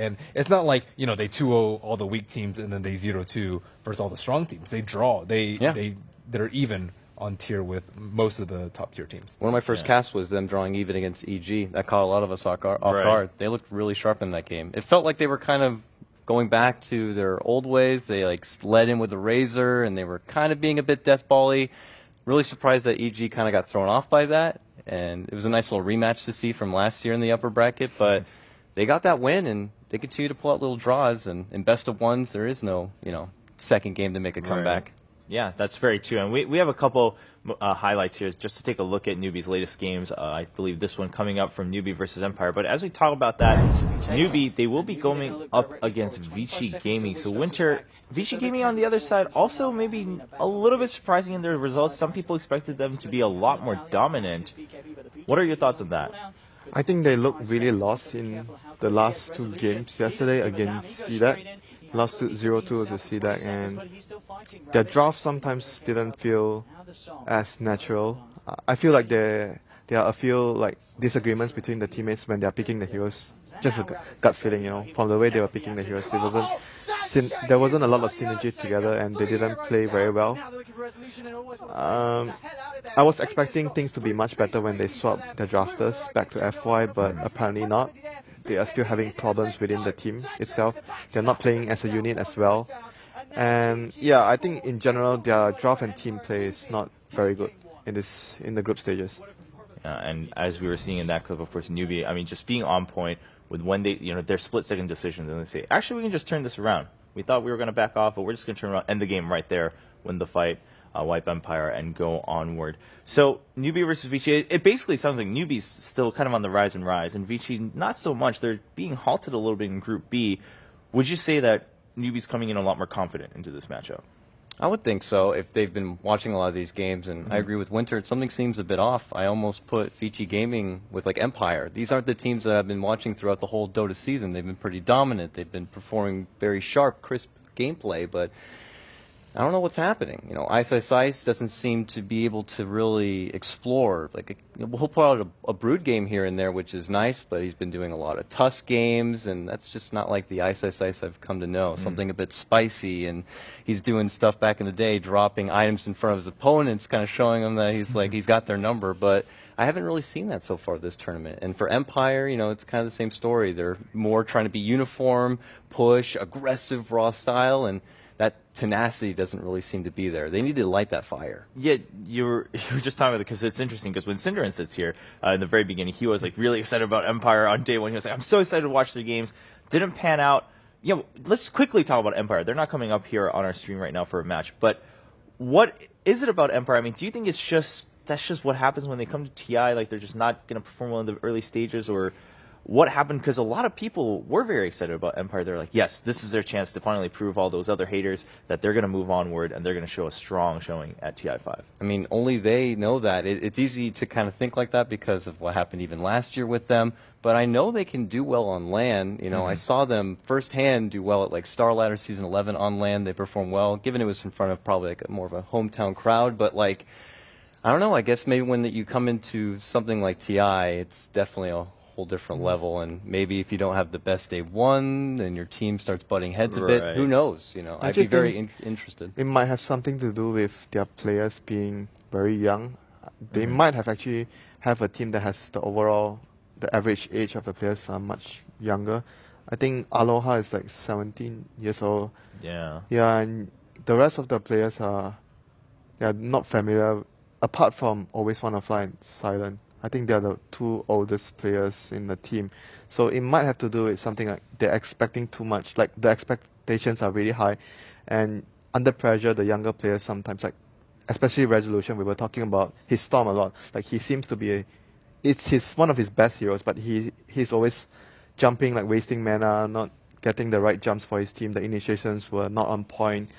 And it's not like, they 2-0 all the weak teams and then they 0-2 versus all the strong teams. They draw. They're even on tier with most of the top tier teams. One of my first casts was them drawing even against EG. That caught a lot of us off guard. They looked really sharp in that game. It felt like they were kind of going back to their old ways. They led in with a razor, and they were kind of being a bit deathball-y. Really surprised that EG kind of got thrown off by that, and it was a nice little rematch to see from last year in the upper bracket. But they got that win, and they continue to pull out little draws. And in best of ones, there is no second game to make a comeback. Yeah, that's very true. And we have a couple highlights here just to take a look at Newbie's latest games. I believe this one coming up from Newbie versus Empire. But as we talk about that, Newbie, they will be going up against Vici Gaming. So Winter, Vici Gaming on the other side, also maybe a little bit surprising in their results. Some people expected them to be a lot more dominant. What are your thoughts on that? I think they looked really lost in the last two games yesterday against CDAC. Lost to 0-2 to CDAC, and their draft sometimes didn't feel as natural. I feel like there are a few disagreements between the teammates when they are picking the heroes. Just a gut feeling, from the way they were picking the heroes. There wasn't a lot of synergy together, and they didn't play very well. I was expecting things to be much better when they swapped their drafters back to FY, but apparently not. They are still having problems within the team itself. They're not playing as a unit as well. And yeah, I think in general their draft and team play is not very good in the group stages. And as we were seeing in that clip, of course, Newbie, just being on point with when they, their split-second decisions, and they say, actually, we can just turn this around. We thought we were going to back off, but we're just going to turn around, end the game right there, win the fight, wipe Empire, and go onward. So Newbie versus Vici, it basically sounds like Newbie's still kind of on the rise, and Vici not so much. They're being halted a little bit in Group B. Would you say that Newbie's coming in a lot more confident into this matchup? I would think so if they've been watching a lot of these games, and I agree with Winter. Something seems a bit off. I almost put Vici Gaming with Empire. These aren't the teams that I've been watching throughout the whole Dota season. They've been pretty dominant. They've been performing very sharp, crisp gameplay, but I don't know what's happening. Ice doesn't seem to be able to really explore. He'll put out a Brood game here and there, which is nice, but he's been doing a lot of Tusk games, and that's just not like the Ice I've come to know. Something a bit spicy, and he's doing stuff back in the day, dropping items in front of his opponents, kind of showing them that he's got their number, but I haven't really seen that so far this tournament. And for Empire, it's kind of the same story. They're more trying to be uniform, push, aggressive, raw style, and that tenacity doesn't really seem to be there. They need to light that fire. Yeah, you were just talking about it because it's interesting because when Cinderin sits here in the very beginning, he was really excited about Empire on day one. He was like, I'm so excited to watch their games. Didn't pan out. Let's quickly talk about Empire. They're not coming up here on our stream right now for a match, but what is it about Empire? Do you think that's just what happens when they come to TI? They're just not going to perform well in the early stages, or what happened? Because a lot of people were very excited about Empire. They're like, yes, this is their chance to finally prove all those other haters that they're going to move onward and they're going to show a strong showing at TI5. Only they know that. It's easy to kind of think like that because of what happened even last year with them. But I know they can do well on LAN. I saw them firsthand do well at Star Ladder Season 11 on LAN. They performed well, given it was in front of probably more of a hometown crowd. But I don't know. I guess maybe when you come into something like TI, it's definitely a whole different level, and maybe if you don't have the best day one, then your team starts butting heads a bit. Who knows? I'd be very interested. It might have something to do with their players being very young. They might have actually have a team that has the average age of the players are much younger. I think Aloha is 17 years old. Yeah. Yeah, and the rest of the players they're not familiar, apart from Always Wanna Fly and Silent. I think they're the two oldest players in the team. So it might have to do with something like they're expecting too much. The expectations are really high. And under pressure, the younger players sometimes, especially Resolution, we were talking about his Storm a lot. He seems to be it's one of his best heroes, but he's always jumping, wasting mana, not getting the right jumps for his team. The initiations were not on point.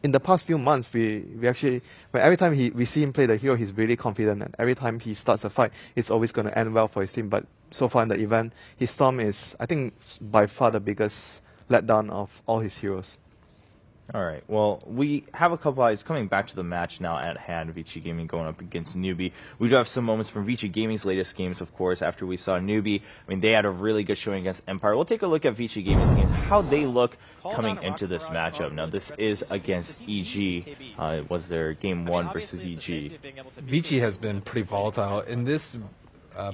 In the past few months, we actually, every time we see him play the hero, he's really confident, and every time he starts a fight, it's always going to end well for his team. But so far in the event, his Storm is, I think, by far the biggest letdown of all his heroes. All right. Well, we have a couple eyes coming back to the match now at hand. Vici Gaming going up against Newbie. We do have some moments from Vici Gaming's latest games, of course, after we saw Newbie. I mean, they had a really good showing against Empire. We'll take a look at Vici Gaming's games, how they look coming into this matchup. Now, this is against EG. It was their game 1 versus EG. Vici has been pretty volatile. In this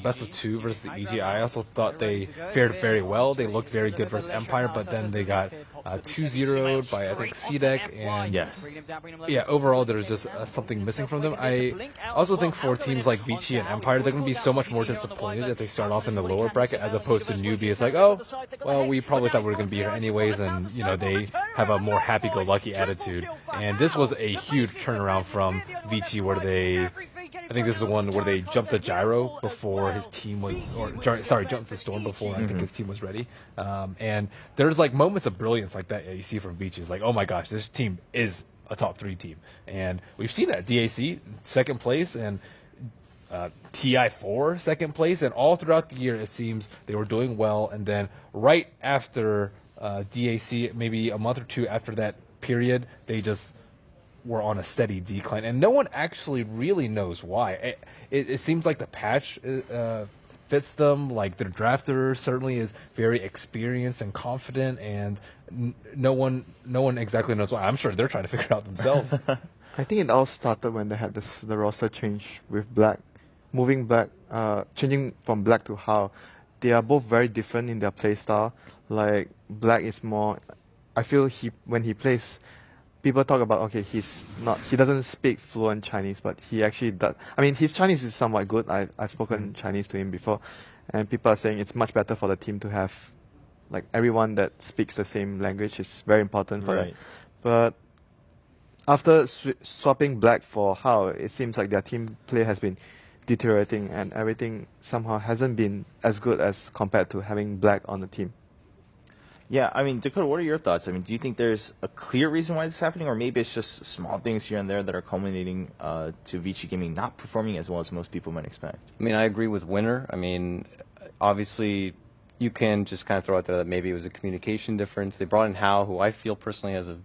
best of 2 versus the EG, I also thought they fared very well. They looked very good versus Empire, but then they got 2-0'd by, I think, C-Deck, and yeah, overall there's just something missing from them. I also think for teams like Vici and Empire, they're going to be so much more disappointed if they start off in the lower bracket as opposed to Newbie. It's like, oh, well, we probably thought we were going to be here anyways, and, you know, they have a more happy-go-lucky attitude. And this was a huge turnaround from Vici, where I think this is the one where they jumped the gyro before his team was, jumped the storm before I think his team was ready. And there's like moments of brilliance like that you see from Vici. It's like, oh my gosh, this team is a top 3 team. And we've seen that. DAC, second place, and TI4, second place. And all throughout the year, it seems they were doing well. And then right after DAC, maybe a month or 2 after that period, they just were on a steady decline, and no one actually really knows why. It seems like the patch fits them. Like their drafter certainly is very experienced and confident, and no one exactly knows why. I'm sure they're trying to figure it out themselves. I think it all started when they had the roster change with Black, moving Black, changing from Black to How. They are both very different in their play style. Like Black is more, I feel when he plays, people talk about, okay, he doesn't speak fluent Chinese, but he actually does. I mean, his Chinese is somewhat good. I've spoken Chinese to him before, and people are saying it's much better for the team to have, like, everyone that speaks the same language is very important for them. But after swapping Black for How, it seems like their team play has been deteriorating, and everything somehow hasn't been as good as compared to having Black on the team. Yeah, I mean, Dakota, what are your thoughts? I mean, do you think there's a clear reason why this is happening, or maybe it's just small things here and there that are culminating to Vici Gaming not performing as well as most people might expect? I mean, I agree with Winner. I mean, obviously, you can just kind of throw out there that maybe it was a communication difference. They brought in Hao, who I feel personally has a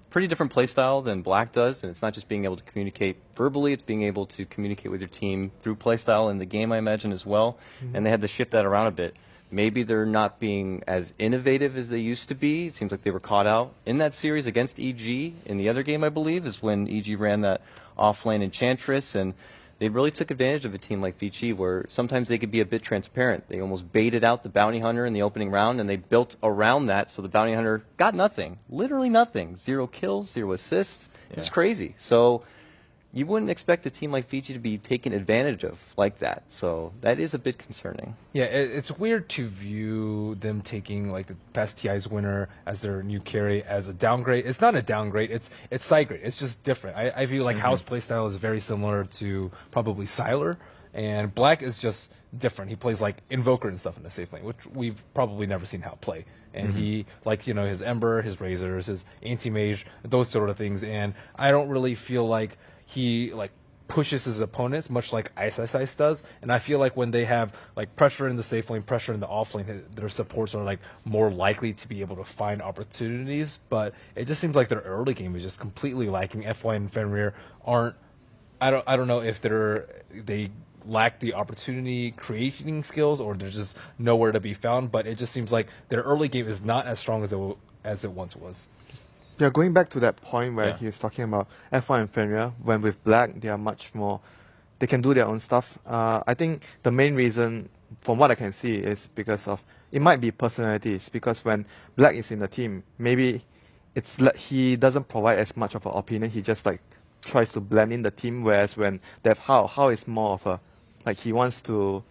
pretty different play style than Black does, and it's not just being able to communicate verbally, it's being able to communicate with your team through play style in the game, I imagine, as well. And they had to shift that around a bit. Maybe they're not being as innovative as they used to be. It seems like they were caught out in that series against EG. In the other game, I believe, is when EG ran that off-lane Enchantress, and they really took advantage of a team like Vici, where sometimes they could be a bit transparent. They almost baited out the Bounty Hunter in the opening round, and they built around that, so the Bounty Hunter got nothing. Literally nothing. 0 kills, 0 assists. Yeah. It was crazy. So you wouldn't expect a team like Vici to be taken advantage of like that. So that is a bit concerning. Yeah, it's weird to view them taking like the past TI's winner as their new carry as a downgrade. It's not a downgrade. It's side grade. It's just different. I feel like Hao's playstyle is very similar to probably Sylar, and Black is just different. He plays like Invoker and stuff in the safe lane, which we've probably never seen Hao play. And he, like, you know, his Ember, his Razors, his Anti-Mage, those sort of things. And I don't really feel like he like pushes his opponents much like Ice does, and I feel like when they have like pressure in the safe lane, pressure in the off lane, their supports are like more likely to be able to find opportunities. But it just seems like their early game is just completely lacking. FY and Fenrir aren't. I don't know if they lack the opportunity creating skills, or they're just nowhere to be found. But it just seems like their early game is not as strong as it once was. Yeah, going back to that point where he was talking about F1 and Fenrir, when with Black, they are much more, they can do their own stuff. I think the main reason, from what I can see, is because of, it might be personalities, because when Black is in the team, maybe it's like he doesn't provide as much of an opinion, he just like tries to blend in the team, whereas when they have Hao is more of a, like he wants to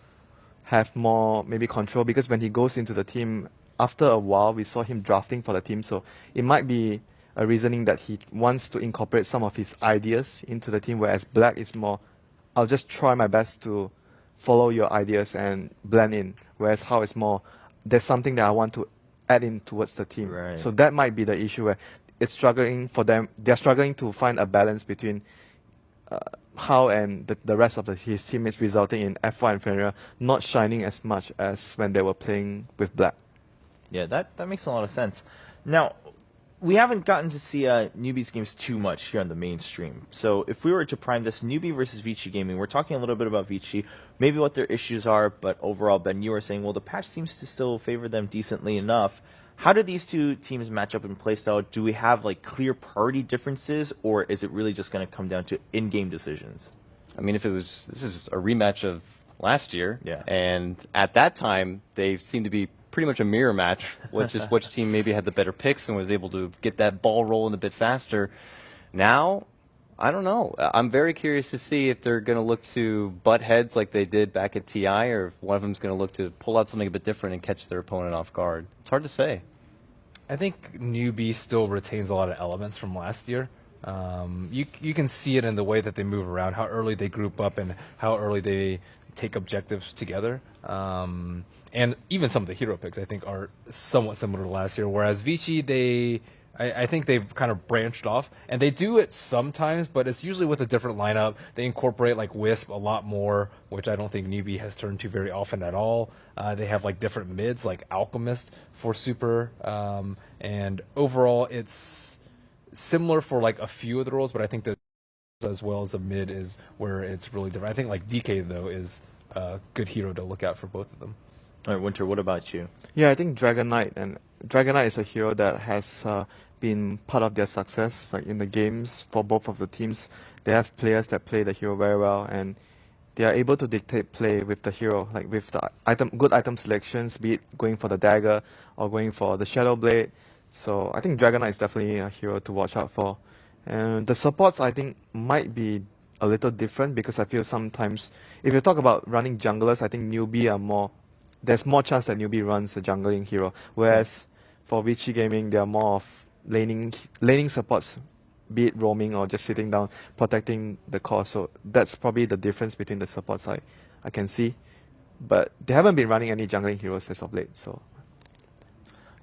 have more maybe control, because when he goes into the team, after a while, we saw him drafting for the team, so it might be a reasoning that he wants to incorporate some of his ideas into the team, whereas Black is more, I'll just try my best to follow your ideas and blend in, whereas Hao is more, there's something that I want to add in towards the team. Right. So that might be the issue where it's struggling for them, they're struggling to find a balance between Hao and the rest of his teammates, resulting in F1 and Fenrir not shining as much as when they were playing with Black. Yeah, that makes a lot of sense. Now, we haven't gotten to see Newbie's games too much here on the mainstream. So if we were to prime this Newbie versus Vici gaming, we're talking a little bit about Vici, maybe what their issues are, but overall, Ben, you were saying, well, the patch seems to still favor them decently enough. How do these two teams match up in playstyle? Do we have like clear priority differences, or is it really just going to come down to in-game decisions? I mean, this is a rematch of last year, Yeah. and at that time, they seemed to be pretty much a mirror match, which team maybe had the better picks and was able to get that ball rolling a bit faster. Now, I don't know. I'm very curious to see if they're going to look to butt heads like they did back at TI, or if one of them's going to look to pull out something a bit different and catch their opponent off guard. It's hard to say. I think Newbie still retains a lot of elements from last year. You can see it in the way that they move around, how early they group up, and how early they take objectives together. And even some of the hero picks, I think, are somewhat similar to last year. Whereas Vici, I think they've kind of branched off, and they do it sometimes, but it's usually with a different lineup. They incorporate like Wisp a lot more, which I don't think Newbie has turned to very often at all. They have like different mids, like Alchemist for Super, and overall it's similar for like a few of the roles, but I think that as well as the mid is where it's really different. I think like DK though is a good hero to look out for both of them. All right, Winter, what about you? Yeah, I think Dragon Knight is a hero that has been part of their success, like in the games for both of the teams. They have players that play the hero very well, and they are able to dictate play with the hero, like with the good item selections, be it going for the dagger or going for the Shadow Blade. So I think Dragon Knight is definitely a hero to watch out for. And the supports, I think, might be a little different, because I feel sometimes if you talk about running junglers, I think Newbie are more. There's more chance that Newbie runs a jungling hero, whereas for Vici Gaming, they are more of laning supports, be it roaming or just sitting down, protecting the core. So that's probably the difference between the supports I can see. But they haven't been running any jungling heroes as of late. So.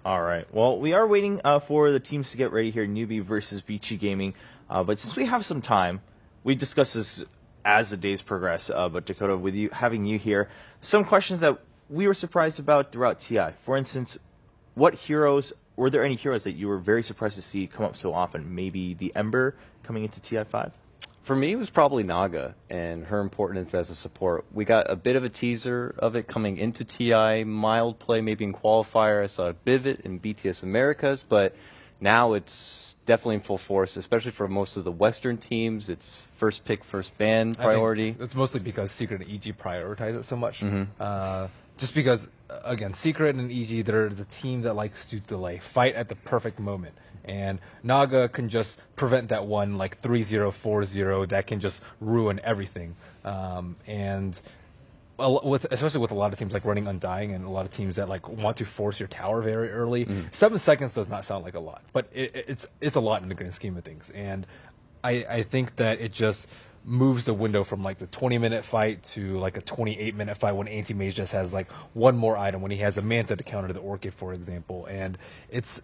All right. Well, we are waiting for the teams to get ready here, Newbie versus Vici Gaming. But since we have some time, we discuss this as the days progress. But Dakota, with you having you here, some questions that we were surprised about throughout TI. For instance, were there any heroes that you were very surprised to see come up so often? Maybe the Ember coming into TI5? For me, it was probably Naga and her importance as a support. We got a bit of a teaser of it coming into TI, mild play maybe in qualifier. I saw a bit of it in BTS Americas, but now it's definitely in full force, especially for most of the Western teams. It's first pick, first ban priority. I think it's mostly because Secret and EG prioritize it so much. Just because, again, Secret and EG, they're the team that likes to delay, fight at the perfect moment. And Naga can just prevent that one, like 3-0, 4-0, that can just ruin everything. And especially with a lot of teams like running Undying and a lot of teams that like want to force your tower very early, 7 seconds does not sound like a lot, but it's a lot in the grand scheme of things. And I think that it just moves the window from like the 20-minute fight to like a 28-minute fight when Anti-Mage just has like one more item, when he has a Manta to counter the Orchid, for example. And it's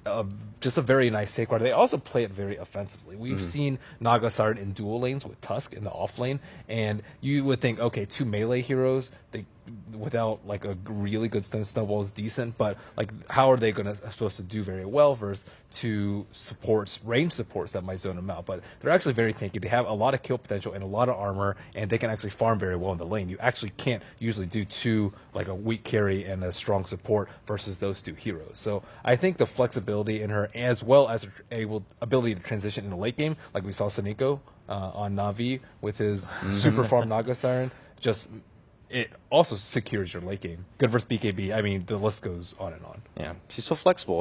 just a very nice safeguard. They also play it very offensively. We've seen Naga Siren in dual lanes with Tusk in the off lane, and you would think, okay, 2 melee heroes, they without like a really good stun snowball is decent, but like how are they supposed to do very well versus 2 range supports that might zone them out? But they're actually very tanky. They have a lot of kill potential and a lot of armor, and they can actually farm very well in the lane. You actually can't usually do 2, like a weak carry and a strong support versus those 2 heroes. So I think the flexibility in her, as well as her ability to transition in the late game, like we saw Saniko on Na'Vi with his super farm Naga Siren, it also secures your late game. Good versus BKB. I mean, the list goes on and on. Yeah, she's so flexible.